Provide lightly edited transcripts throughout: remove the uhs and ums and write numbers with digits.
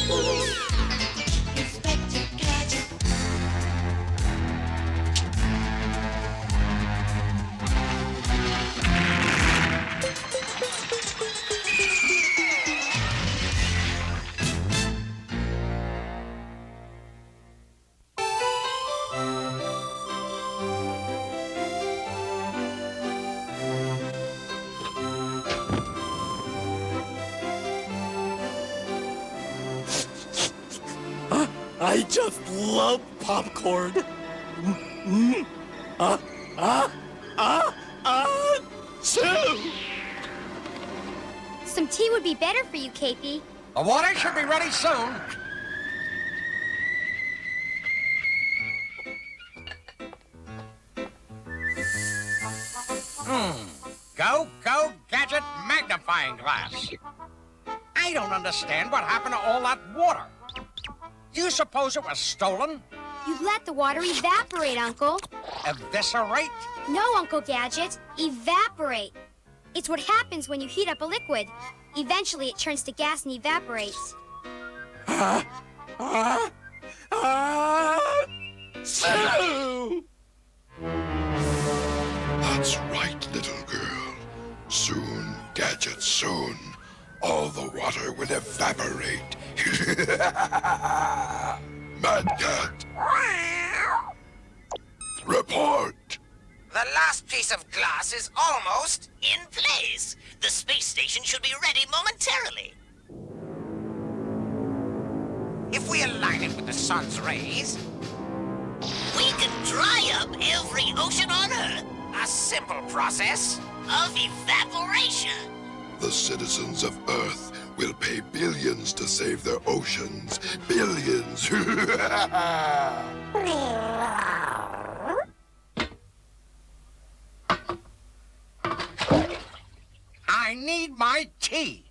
Inspector Gadget. I just love popcorn. Chew! Some tea would be better for you, Capey. The water should be ready soon. Go, Gadget magnifying glass. I don't understand what happened to all that water. Do you suppose it was stolen? You let the water evaporate, Uncle. Eviscerate? No, Uncle Gadget. Evaporate. It's what happens when you heat up a liquid. Eventually, it turns to gas and evaporates. Chew! That's right, little girl. Soon, Gadget, soon, all the water will evaporate. Mad Cat. Report. The last piece of glass is almost in place. The space station should be ready momentarily. If we align it with the sun's rays, we can dry up every ocean on Earth. A simple process of evaporation. The citizens of Earth will pay billions to save their oceans. Billions. I need my tea.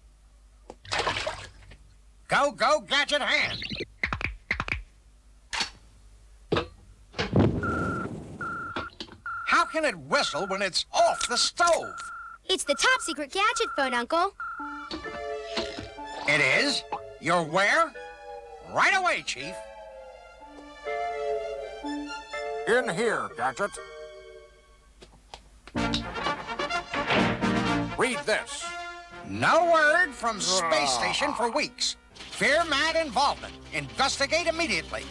Go, Gadget hand. How can it whistle when it's off the stove? It's the top secret Gadget phone, Uncle. It is? You're where? Right away, Chief. In here, Gadget. Read this. No word from space station for weeks. Fear mad involvement. Investigate immediately.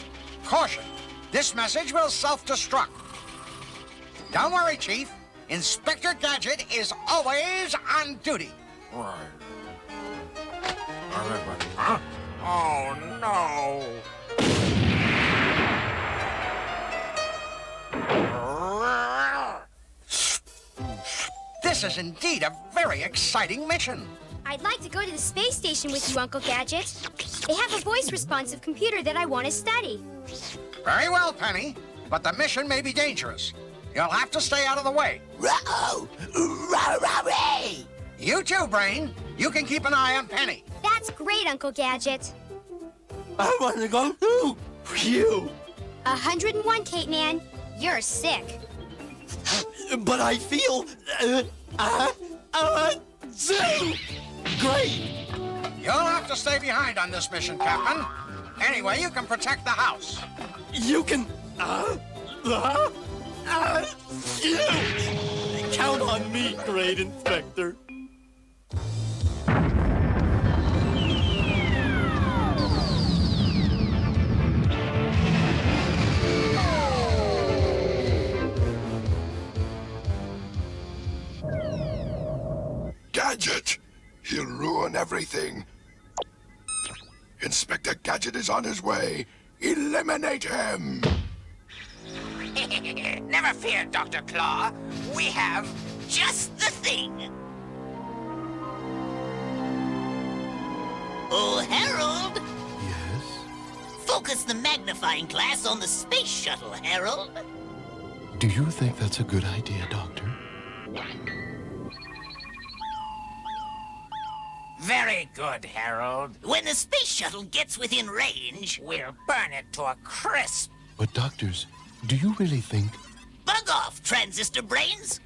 Caution. This message will self-destruct. Don't worry, Chief. Inspector Gadget is always on duty. Right. Huh? Oh, no. This is indeed a very exciting mission. I'd like to go to the space station with you, Uncle Gadget. They have a voice-responsive computer that I want to study. Very well, Penny, but the mission may be dangerous. You'll have to stay out of the way. Ruh-oh! Ruh-roh-hey! You too, Brain. You can keep an eye on Penny. That's great, Uncle Gadget. I want to go too. Phew. 101, Kate Nan. You're sick. But I feel... great. You'll have to stay behind on this mission, Captain. Anyway, you can protect the house. You can... Count on me, Great Inspector. Gadget! He'll ruin everything. Inspector Gadget is on his way. Eliminate him! Never fear, Dr. Claw. We have just the thing. Oh, Harold. Yes? Focus the magnifying glass on the space shuttle, Harold. Do you think that's a good idea, Doctor? Very good, Harold. When the space shuttle gets within range, we'll burn it to a crisp. But doctors, do you really think... Bug off, transistor brains!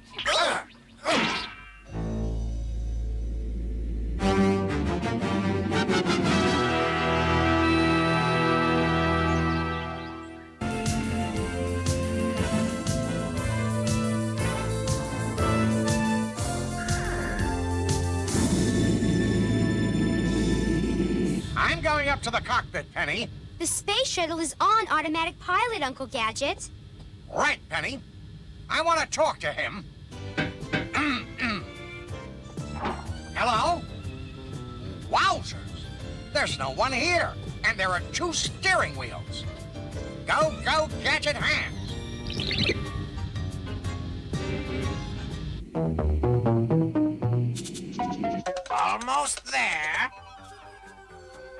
I'm going up to the cockpit, Penny. The space shuttle is on automatic pilot, Uncle Gadget. Right, Penny. I want to talk to him. Hello? Wowzers! There's no one here, and there are 2 steering wheels. Go, go, Gadget hands! Almost there.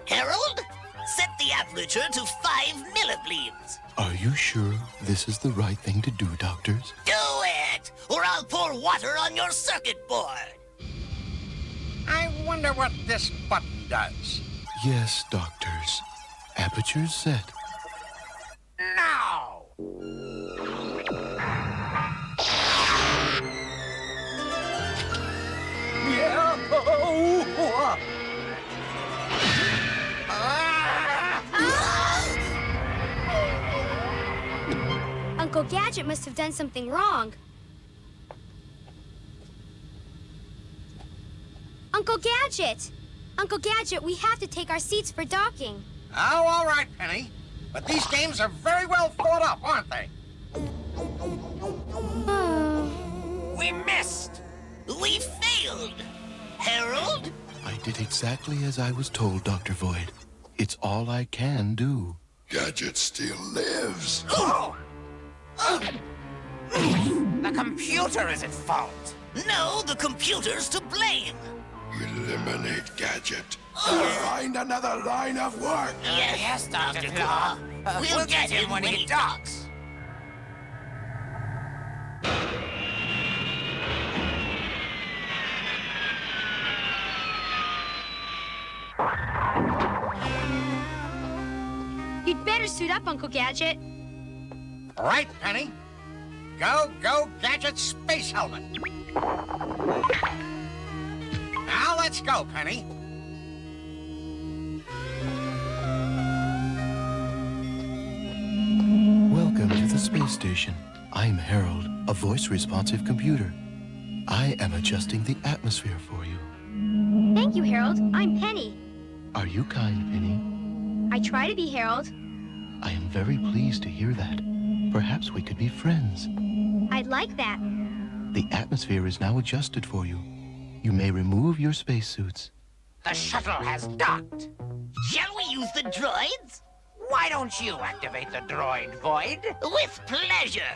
Harold, set the aperture to 5 milligleams. Are you sure this is the right thing to do, doctors? Do it, or I'll pour water on your circuit board. I wonder what this button does. Yes, doctors. Aperture set. Now! Uncle Gadget must have done something wrong. Uncle Gadget! Uncle Gadget, we have to take our seats for docking. Oh, all right, Penny. But these games are very well thought up, aren't they? We missed. We failed. Harold? I did exactly as I was told, Dr. Void. It's all I can do. Gadget still lives. Oh! The computer is at fault. No, the computer's to blame. Eliminate Gadget. Find another line of work. Yes, Dr. Claw. We'll get him when he docks. You'd better suit up, Uncle Gadget. Right, Penny. Go, go, Gadget space helmet. Now let's go, Penny. Welcome to the space station. I'm Harold, a voice-responsive computer. I am adjusting the atmosphere for you. Thank you, Harold. I'm Penny. Are you kind, Penny? I try to be, Harold. I am very pleased to hear that. Perhaps we could be friends. I'd like that. The atmosphere is now adjusted for you. You may remove your spacesuits. The shuttle has docked. Shall we use the droids? Why don't you activate the droid, Void? With pleasure.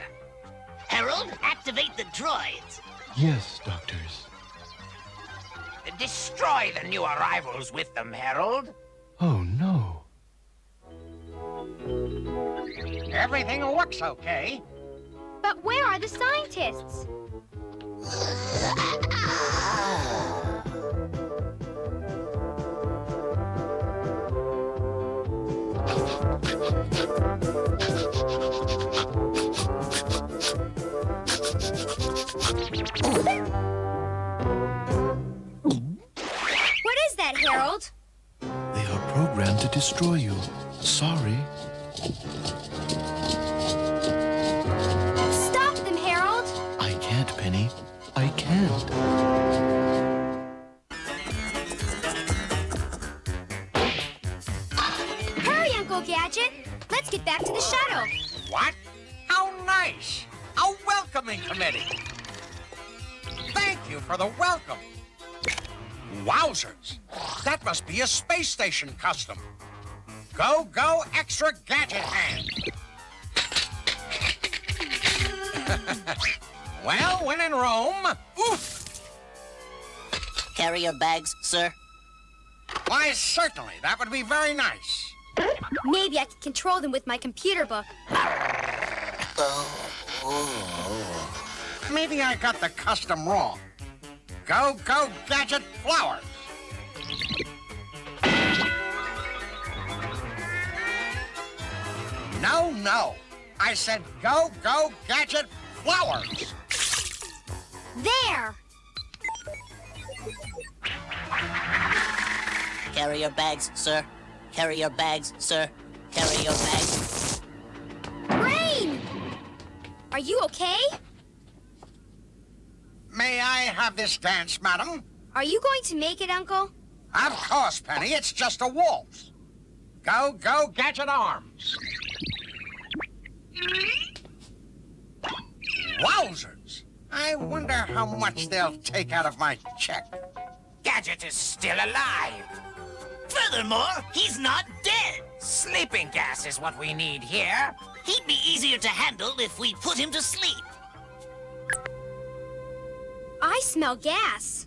Harold, activate the droids. Yes, doctors. Destroy the new arrivals with them, Harold. Oh, no. Everything looks okay. But where are the scientists? What is that, Harold? They are programmed to destroy you. Sorry. Stop them, Harold! I can't, Penny. I can't. Hurry, Uncle Gadget! Let's get back to the shuttle. What? How nice! A welcoming committee. Thank you for the welcome. Wowzers! That must be a space station custom. Go, go, extra gadget hand. Well, when in Rome, oof! Carry your bags, sir. Why, certainly. That would be very nice. Maybe I could control them with my computer book. Maybe I got the custom wrong. Go, go, gadget flowers. No, no. I said go, go, gadget flowers. There! Carry your bags, sir. Carry your bags, sir. Carry your bags. Brain! Are you okay? May I have this dance, madam? Are you going to make it, Uncle? Of course, Penny, it's just a waltz. Go, go, Gadget arms. Wowzers! I wonder how much they'll take out of my check. Gadget is still alive. Furthermore, he's not dead. Sleeping gas is what we need here. He'd be easier to handle if we put him to sleep. I smell gas.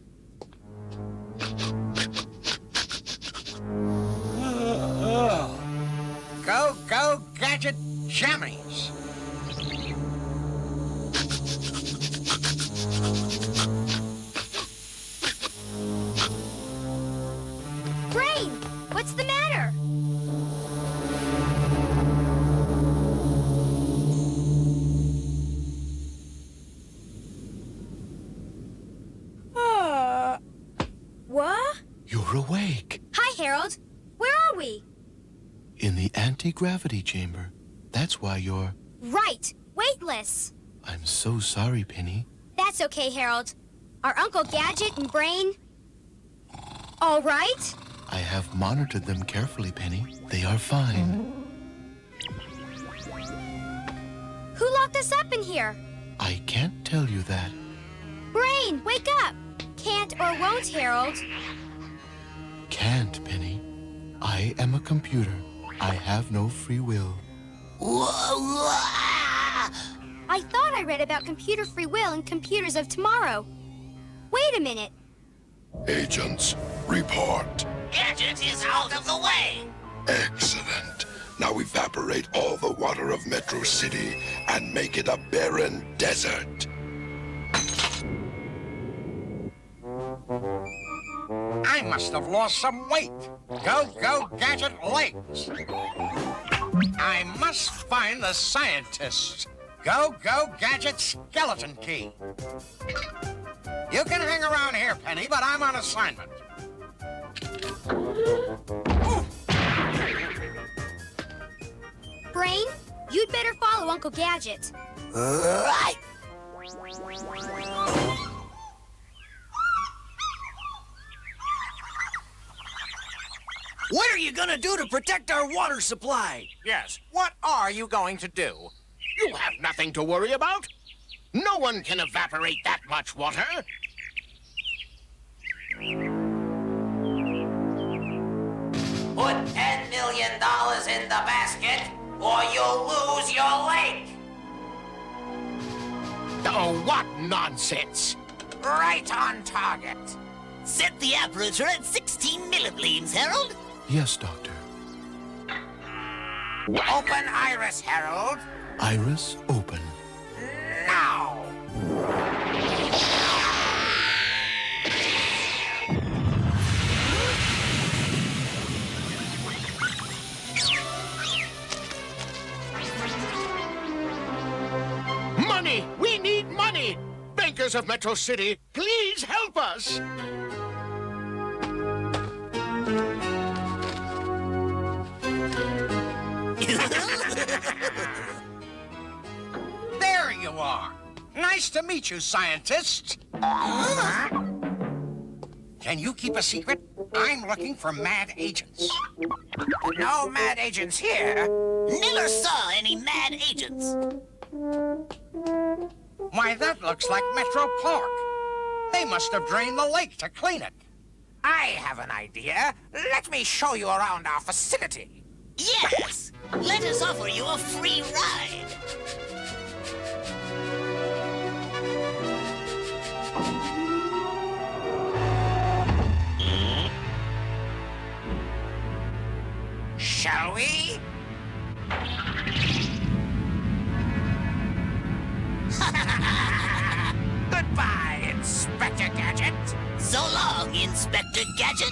Go, go, Gadget jammies. Brain, what's the matter? What? You're awake. Hi, Harold. Where are we? In the anti-gravity chamber. That's why you're... Right, weightless. I'm so sorry, Penny. That's okay, Harold. Are Uncle Gadget and Brain all right? I have monitored them carefully, Penny. They are fine. Who locked us up in here? I can't tell you that. Brain, wake up! Can't or won't, Harold. Can't, Penny. I am a computer. I have no free will. I thought I read about computer free will in Computers of Tomorrow. Wait a minute. Agents, report. Gadget is out of the way. Excellent. Now evaporate all the water of Metro City and make it a barren desert. I must have lost some weight. Go, go, Gadget legs. I must find the scientists. Go, go, Gadget skeleton key. You can hang around here, Penny, but I'm on assignment. Brain, you'd better follow Uncle Gadget. Right. What are you gonna do to protect our water supply? Yes, what are you going to do? You have nothing to worry about. No one can evaporate that much water. Put $10 million in the basket, or you'll lose your lake. Oh, what nonsense! Right on target. Set the aperture at 16 millibleeds, Harold. Yes, Doctor. Open iris, Harold. Iris open. Now. Money! We need money! Bankers of Metro City, please help us! There you are. Nice to meet you, scientists. Can you keep a secret? I'm looking for mad agents. No mad agents here. Never saw any mad agents. Why, that looks like Metro Park. They must have drained the lake to clean it. I have an idea. Let me show you around our facility. Yes. Let us offer you a free ride. Shall we? Goodbye, Inspector Gadget. So long, Inspector Gadget.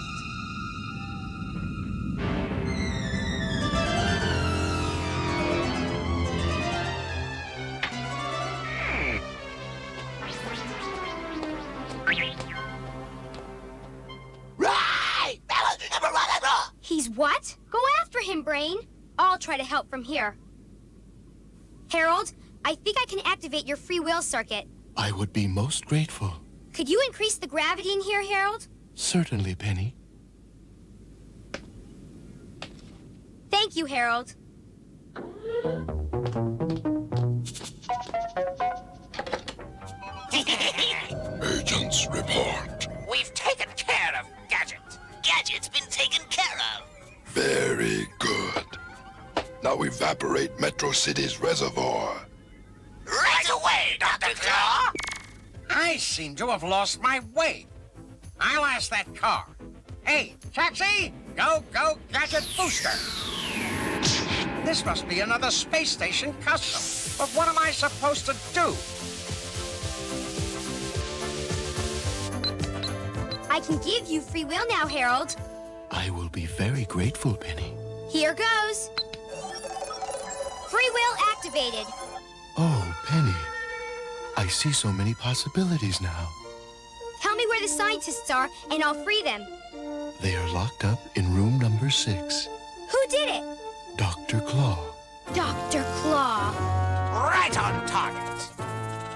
He's what? Go after him, Brain. I'll try to help from here. Harold, I think I can activate your free will circuit. I would be most grateful. Could you increase the gravity in here, Harold? Certainly, Penny. Thank you, Harold. Agents report. We've taken care of Gadget. Gadget's been taken care of. Very good. Now evaporate Metro City's reservoir. Right away, Dr. Claw! I seem to have lost my way. I'll ask that car. Hey, taxi! Go, Gadget Booster! This must be another space station custom. But what am I supposed to do? I can give you free will now, Harold. I will be very grateful, Penny. Here goes. Free will activated. Oh, Penny. I see so many possibilities now. Tell me where the scientists are, and I'll free them. They are locked up in room number 6. Who did it? Dr. Claw. Dr. Claw. Right on target.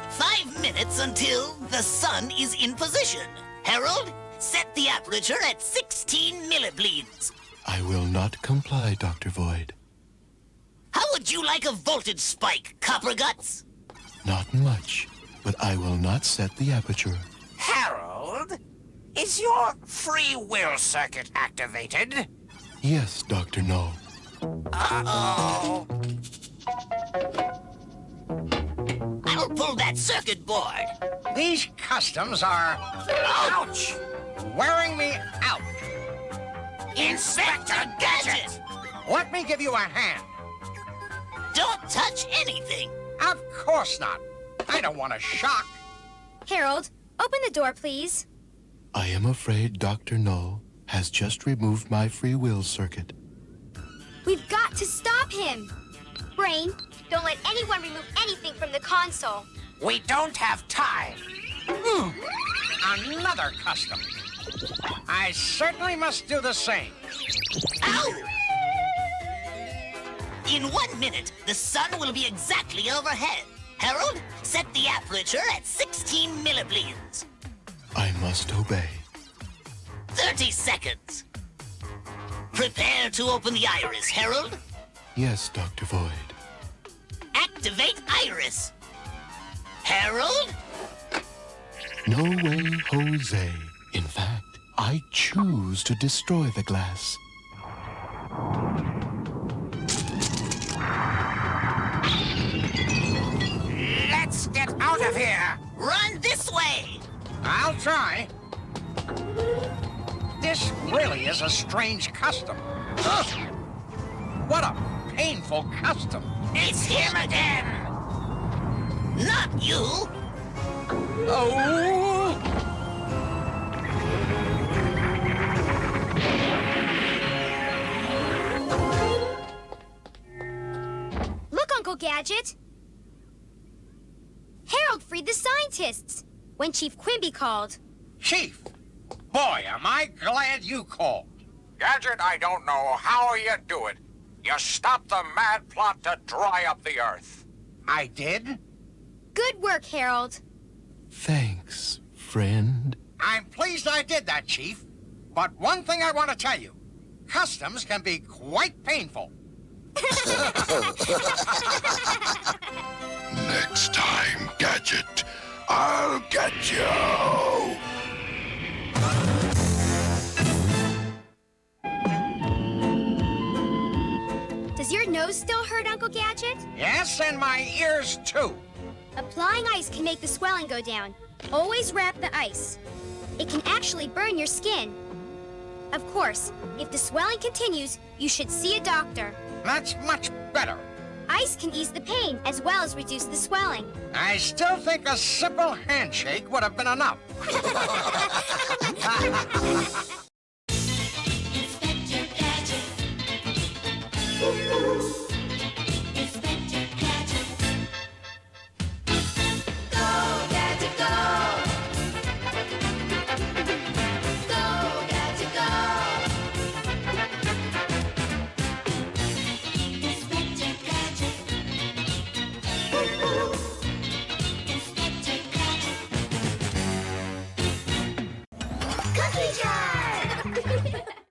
5 minutes until the sun is in position. Harold, set the aperture at 16 millibleeds. I will not comply, Dr. Void. How would you like a voltage spike, Copper Guts? Not much, but I will not set the aperture. Harold, is your free will circuit activated? Yes, Dr. No. Uh-oh. I'll pull that circuit board. These customs are Ouch! wearing me out. Inspector Gadget! Let me give you a hand. Don't touch anything. Of course not. I don't want a shock. Harold, open the door, please. I am afraid Dr. No has just removed my free will circuit. We've got to stop him. Brain, don't let anyone remove anything from the console. We don't have time. Another custom. I certainly must do the same. Ow! In 1 minute, the sun will be exactly overhead. Harold, set the aperture at 16 millibleeds. I must obey. 30 seconds. Prepare to open the iris, Harold. Yes, Dr. Void. Activate iris. Harold? No way, Jose. In fact, I choose to destroy the glass. Let's get out of here! Run this way! I'll try. This really is a strange custom. Ugh. What a painful custom. It's him again! Not you! Oh! Look, Uncle Gadget. Harold freed the scientists when Chief Quimby called. Chief, boy, am I glad you called. Gadget, I don't know how you do it. You stopped the mad plot to dry up the Earth. I did? Good work, Harold. Thanks, friend. I'm pleased I did that, Chief. But one thing I want to tell you. Customs can be quite painful. Next time, Gadget, I'll get you! Does your nose still hurt, Uncle Gadget? Yes, and my ears, too. Applying ice can make the swelling go down. Always wrap the ice. It can actually burn your skin. Of course, if the swelling continues, you should see a doctor. That's much better. Ice can ease the pain as well as reduce the swelling. I still think a simple handshake would have been enough. Inspector Gadget. Inspector Gadget. Go, Gadget, go. Go, Gadget, go. Inspector Gadget. Inspector Gadget. Cookie jar.